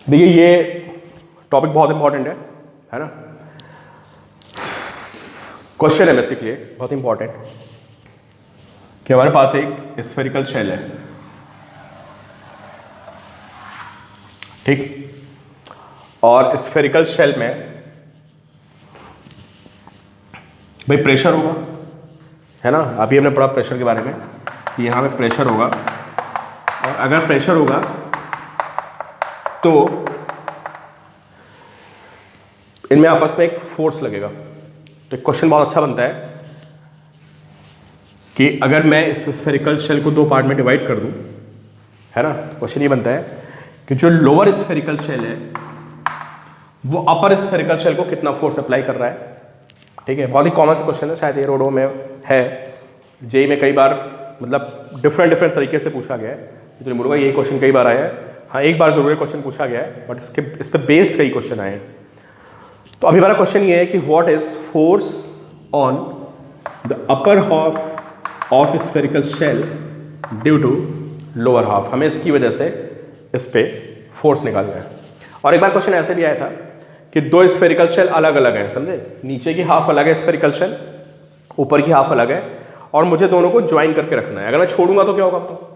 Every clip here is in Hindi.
देखिए ये टॉपिक बहुत इंपॉर्टेंट है ना। क्वेश्चन है बेसिकली बहुत इंपॉर्टेंट कि हमारे पास एक स्फेरिकल शेल है, ठीक, और स्फेरिकल शेल में भाई प्रेशर होगा, है ना। अभी हमने पढ़ा प्रेशर के बारे में कि यहाँ पे प्रेशर होगा, और अगर प्रेशर होगा तो इनमें आपस में एक फोर्स लगेगा। तो एक क्वेश्चन बहुत अच्छा बनता है कि अगर मैं इस स्फेरिकल शेल को दो पार्ट में डिवाइड कर दूं, है ना, क्वेश्चन ये बनता है कि जो लोअर स्फेरिकल शेल है वो अपर स्फेरिकल शेल को कितना फोर्स अप्लाई कर रहा है। ठीक है, बहुत ही कॉमन सा क्वेश्चन है, शायद ये रोडो में है, जेई में कई बार मतलब डिफरेंट तरीके से पूछा गया है। तो मुर्गा ये क्वेश्चन कई बार आया है, हाँ एक बार जरूर क्वेश्चन पूछा गया है, बट इस पर बेस्ड कई क्वेश्चन आए हैं। तो अभी हमारा क्वेश्चन ये है कि what is force on the upper half of spherical shell due to lower half. हमें इसकी वजह से इस पे फोर्स निकालना है। और एक बार क्वेश्चन ऐसे भी आया था कि दो स्फेरिकल शेल अलग अलग हैं, समझे, नीचे की हाफ अलग है स्फेरिकल शेल, ऊपर की हाफ अलग है, और मुझे दोनों को ज्वाइन करके रखना है। अगर मैं छोड़ूंगा तो क्या होगा, तो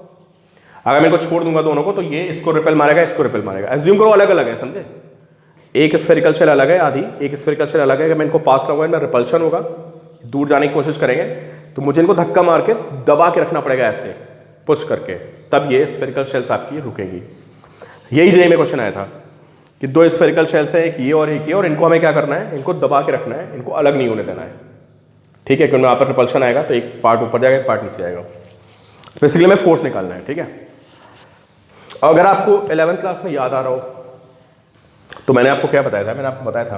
अगर मैं इनको छोड़ दूंगा दोनों को तो ये इसको रिपेल मारेगा, इसको रिपेल मारेगा। एज्यूम करो अलग अलग है, समझे, एक स्फेरिकल शेल अलग है आधी, एक स्फेरिकल शेल अलग है। अगर मैं इनको पास लगाऊंगा इनमें रिपल्शन होगा, दूर जाने की कोशिश करेंगे, तो मुझे इनको धक्का मार के दबा के रखना पड़ेगा ऐसे पुश करके, तब ये स्फेरिकल शेल्स आपकी रुकेगी। यही जेईई में क्वेश्चन आया था कि दो स्फेरिकल शेल्स है, एक ये और एक ये, और इनको हमें क्या करना है, इनको दबा के रखना है, इनको अलग नहीं होने देना है। ठीक है, क्योंकि यहाँ पर रिपल्शन आएगा तो एक पार्ट ऊपर जाएगा, एक पार्ट नीचे जाएगा। बेसिकली हमें फोर्स निकालना है, ठीक है। अगर आपको 11th क्लास में याद आ रहा हो तो मैंने आपको क्या बताया था, मैंने आपको बताया था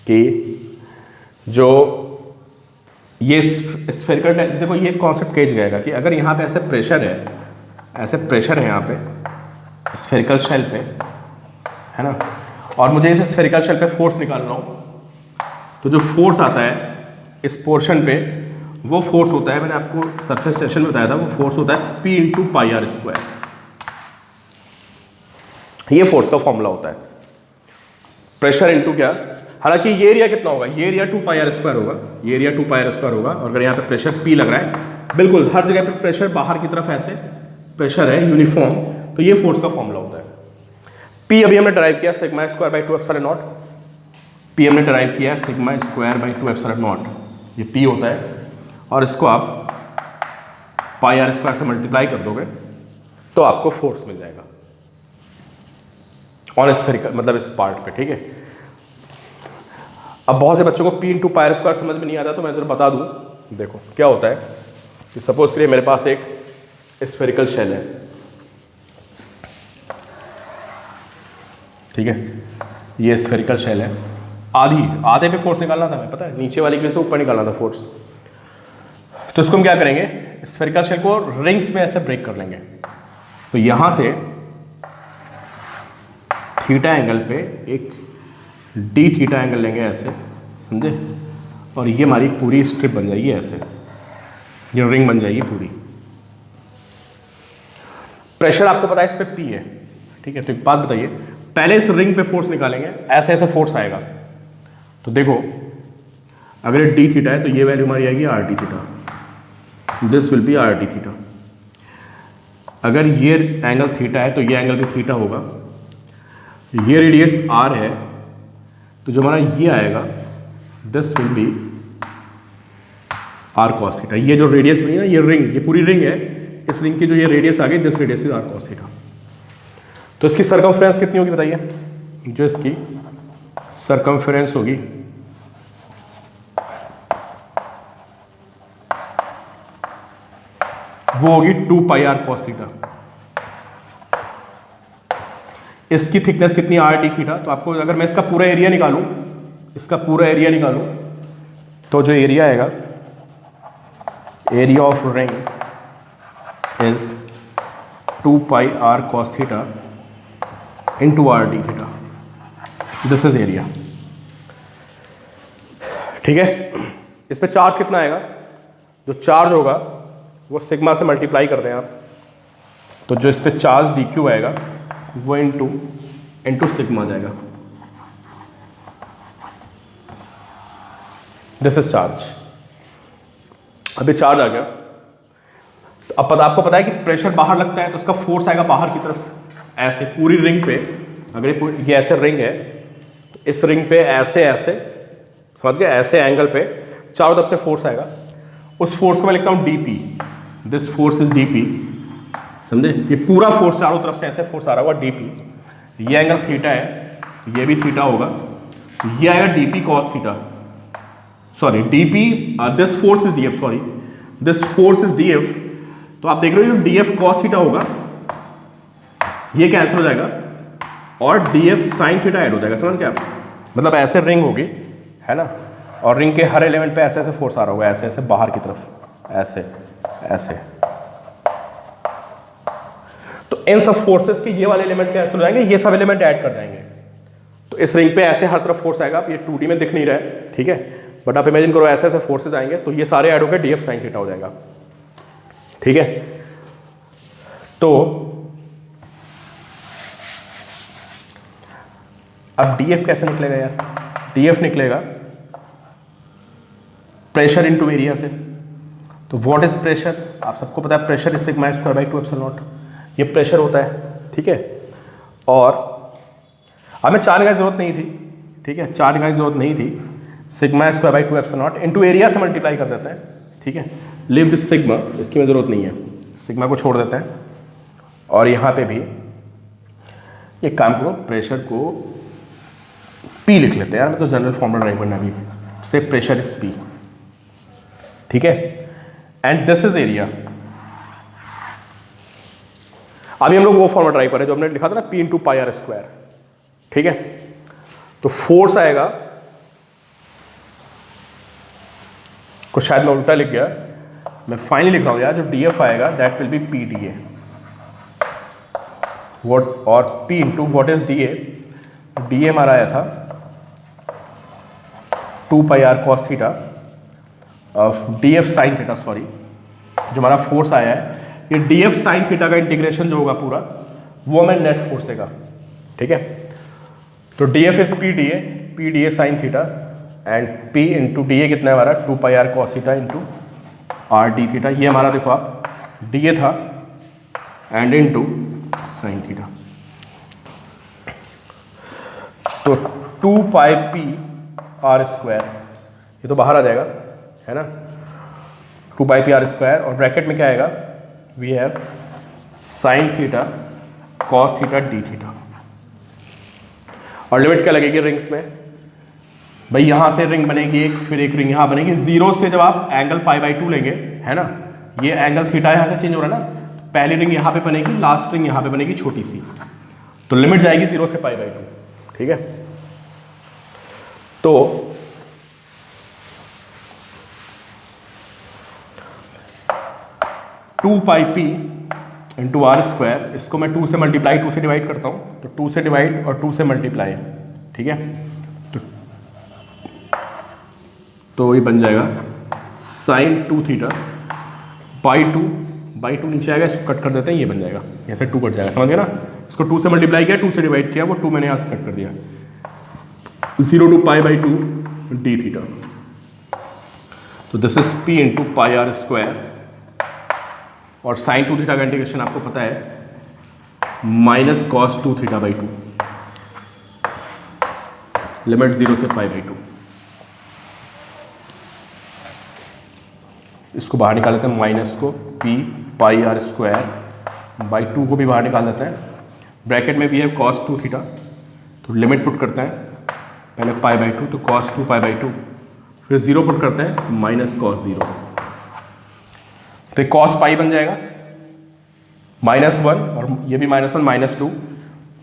कि जो ये स्फेरिकल, देखो ये कॉन्सेप्ट कैच गएगा कि अगर यहाँ पे ऐसे प्रेशर है यहाँ पे स्फेरिकल शेल पे, है ना, और मुझे इस स्फेरिकल शेल पे फोर्स निकालना हो, तो जो फोर्स आता है इस पोर्शन पे, वो फोर्स होता है, मैंने आपको सरफेस टेंशन में बताया था, वो फोर्स होता है P × πr²। ये फोर्स का फॉर्मूला होता है, प्रेशर इनटू क्या, हालांकि ये एरिया कितना होगा, ये एरिया 2πr² होगा, ये एरिया 2πr² होगा। और अगर यहाँ पे प्रेशर P लग रहा है, बिल्कुल हर जगह पे प्रेशर बाहर की तरफ ऐसे प्रेशर है यूनिफॉर्म, तो ये फोर्स का फॉर्मूला होता है। P अभी हमने ड्राइव किया σ²/2ε0, P हमने ड्राइव किया σ²/2ε0, ये P होता है, और इसको आप πr² से मल्टीप्लाई कर दोगे तो आपको फोर्स मिल जाएगा ऑन स्फेरिकल, मतलब इस पार्ट पे, ठीक है। अब बहुत से बच्चों को P × πr² समझ में नहीं आता, तो मैं जरा बता दूं। देखो क्या होता है कि सपोज करिए मेरे पास एक स्फेरिकल शेल है, ठीक है, ये स्फेरिकल शेल है, आधे पे फोर्स निकालना था, हमें पता है, नीचे वाली की वजह से ऊपर निकालना था फोर्स। तो इसको हम क्या करेंगे, स्फेरिकल शेल को रिंग्स में ऐसे ब्रेक कर लेंगे। तो यहां से थीटा एंगल पे एक डी थीटा एंगल लेंगे ऐसे, समझे, और ये हमारी पूरी स्ट्रिप बन जाएगी ऐसे, ये रिंग बन जाएगी पूरी। प्रेशर आपको पता है इस पे P है, ठीक है। तो एक बात बताइए, पहले इस रिंग पे फोर्स निकालेंगे, ऐसे ऐसे फोर्स आएगा। तो देखो अगर ये डी थीटा है तो ये वैल्यू हमारी आएगी are D theta, this will be are D theta. अगर ये एंगल थीटा है तो ये एंगल भी थीटा होगा। ये रेडियस r है तो जो हमारा ये आएगा this will be r cos theta. ये जो रेडियस बनी ना, ये रिंग, ये पूरी रिंग है, इस रिंग की जो ये रेडियस आ गई, this radius is r cos theta. तो इसकी सरकमफ्रेंस कितनी होगी बताइए, जो इसकी सरकमफ्रेंस होगी वो होगी 2πr cos थीटा। इसकी थिकनेस कितनी आर डी थीटा। तो आपको अगर मैं इसका पूरा एरिया निकालूं, तो जो एरिया आएगा, area of ring is 2πr cos theta into R D theta, this is area, ठीक है। इस पे चार्ज कितना आएगा, जो चार्ज होगा वो सिग्मा से मल्टीप्लाई कर दें आप, तो जो इस पे चार्ज डी क्यू आएगा वो इंटू इंटू सिग्मा आ जाएगा। This is charge. अभी चार्ज आ गया तो अब आपको पता है कि प्रेशर बाहर लगता है तो उसका फोर्स आएगा बाहर की तरफ, ऐसे पूरी रिंग पे। अगर ये ऐसे रिंग है तो इस रिंग पे ऐसे ऐसे समझ गए, ऐसे एंगल पे चारों तरफ से फोर्स आएगा। उस फोर्स को मैं लिखता हूँ DP, this force is DP, समझे। ये पूरा फोर्स चारों तरफ से ऐसे फोर्स आ रहा होगा डीपी। ये एंगल थीटा है, ये भी थीटा होगा, ये आएगा DP cos theta, sorry DP, this force is DF, sorry this force is DF. तो आप देख रहे हो डीएफ कॉस थीटा होगा, ये कैंसिल हो जाएगा और डीएफ साइन थीटा ऐड हो जाएगा, समझ गए आप। मतलब ऐसे रिंग होगी, है ना, और रिंग के हर एलिमेंट पे ऐसे ऐसे फोर्स आ रहा होगा, ऐसे ऐसे बाहर की तरफ, ऐसे ऐसे। तो इन सब फोर्सेस के ये वाले एलिमेंट कैंसिल हो जाएंगे, ये सब एलिमेंट ऐड कर जाएंगे। तो इस रिंग पे ऐसे हर तरफ फोर्स आएगा। ये 2D में दिख नहीं रहा है, ठीक है, बट आप इमेजिन करो ऐसे ऐसे फोर्सेस आएंगे तो ये सारे ऐड होकर डीएफ साइन थीटा हो जाएगा, ठीक है। तो अब डीएफ कैसे निकलेगा यार? डीएफ निकलेगा प्रेशर इनटू एरिया से। तो व्हाट इज प्रेशर? आप सबको पता है pressure is sigma square by 2 epsilon not, ये प्रेशर होता है, ठीक है। और हमें चार्ज का जरूरत नहीं थी, ठीक है, चार्ज का जरूरत नहीं थी। Sigma square by 2 epsilon not into area से मल्टीप्लाई कर देते हैं, ठीक है। लिव दिस सिग्मा, इसकी में जरूरत नहीं है, सिग्मा को छोड़ देते हैं। और यहाँ पे भी एक काम करो, प्रेशर को पी लिख लेते हैं यार, मैं तो जनरल फॉर्मूला ड्राइव करना अभी से, प्रेशर इज पी, ठीक है। And this is area. अभी हम लोग वो फॉर्मूला ड्राइव करें जो हमने लिखा था ना, P into pi R square, ठीक है। तो फोर्स आएगा, कुछ शायद मैं उल्टा लिख गया, मैं फाइनली लिख रहा हूं यार, जो डीएफ आएगा that will be P D A what, और P into what is D A. D A हमारा आया था 2 pi R cos theta of D F sine theta, sorry जो हमारा फोर्स आया है, ये डी एफ साइन थीटा का इंटीग्रेशन जो होगा पूरा वो हमें नेट फोर्स देगा, ठीक है। तो D F is P D A sine theta and P into D A कितना है हमारा 2 pi R cos theta into R D theta. ये हमारा देखो आप डी ए था एंड इंटू साइन थीटा। तो 2 पाई पी आर स्क्वायर, ये तो बाहर आ जाएगा, है ना, 2 पाई पी आर स्क्वायर, और ब्रैकेट में क्या आएगा, we have sine theta cos theta D theta. और लिमिट क्या लगेगी रिंग्स में भाई, यहां से रिंग बनेगी एक, फिर एक रिंग यहां बनेगी, जीरो से जब आप एंगल पाई बाई 2 लेंगे, है ना, ये एंगल थीटा यहां से चेंज हो रहा है ना, पहली रिंग यहां पे बनेगी, लास्ट रिंग यहां पे बनेगी छोटी सी, तो लिमिट जाएगी 0 से पाई बाई 2, ठीक है। तो two pi P into R square, इसको मैं 2 से मल्टीप्लाई 2 से डिवाइड करता हूँ, तो 2 से डिवाइड और 2 से मल्टीप्लाई, ठीक है। तो ये बन जाएगा साइन 2 थीटा बाई 2 नीचे आएगा, इसको कट कर देते हैं, ये बन जाएगा, यहाँ से 2 कट जाएगा, समझ गए ना। इसको 2 से मल्टीप्लाई किया, 2 से डिवाइड किया, वो 2 मैंने यहाँ से कट कर दिया, 0 to pi by 2 D theta. तो this is P into pi R square, और साइन 2 थीटा का इंटीग्रेशन आपको पता है minus cos 2 theta by 2, limit 0 से पाई बाई 2। इसको बाहर निकाल लेते हैं, माइनस को P pi R square by 2 को भी बाहर निकाल देते हैं, ब्रैकेट में भी है कॉस 2 थीटा, तो लिमिट पुट करते हैं, पहले पाई बाई 2 तो कॉस 2 पाई बाई 2, फिर 0 पुट करते हैं माइनस कॉस 0, तो कॉस पाई बन जाएगा -1, और ये भी -1 -2,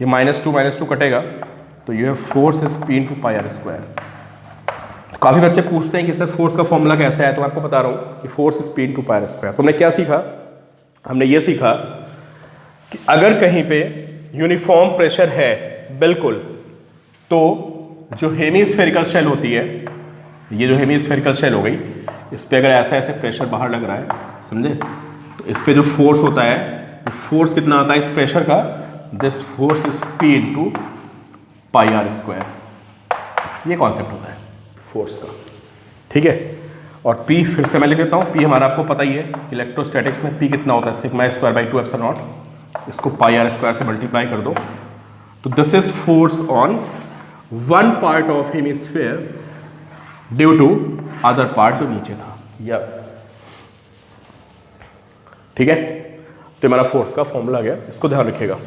ये -2 कटेगा, तो ये force is P into pi R square. काफ़ी बच्चे पूछते हैं कि सर फोर्स का फॉर्मूला कैसा है, तो मैं आपको बता रहा हूँ कि force is P into pi R square. तो हमने क्या सीखा, हमने ये सीखा कि अगर कहीं पे यूनिफॉर्म प्रेशर है बिल्कुल, तो जो हेमीस्फेरिकल शेल होती है, ये जो हेमीस्फेरिकल शेल हो गई, इस पर अगर ऐसा ऐसे प्रेशर बाहर लग रहा है, समझे, तो इस पर जो फोर्स होता है, फोर्स कितना आता है इस प्रेशर का, this force is P into pi R square, ये कॉन्सेप्ट होता है फोर्स का, ठीक है। और P फिर से मैं लिख देता हूँ, P हमारा आपको पता ही है इलेक्ट्रोस्टैटिक्स में P कितना होता है, sigma square by 2 epsilon naught, इसको पाई आर स्क्वायर से मल्टीप्लाई कर दो, तो this is force on one part of hemisphere due to other part जो नीचे था, या ठीक है। तो हमारा फोर्स का फॉर्मूला आ गया, इसको ध्यान रखिएगा।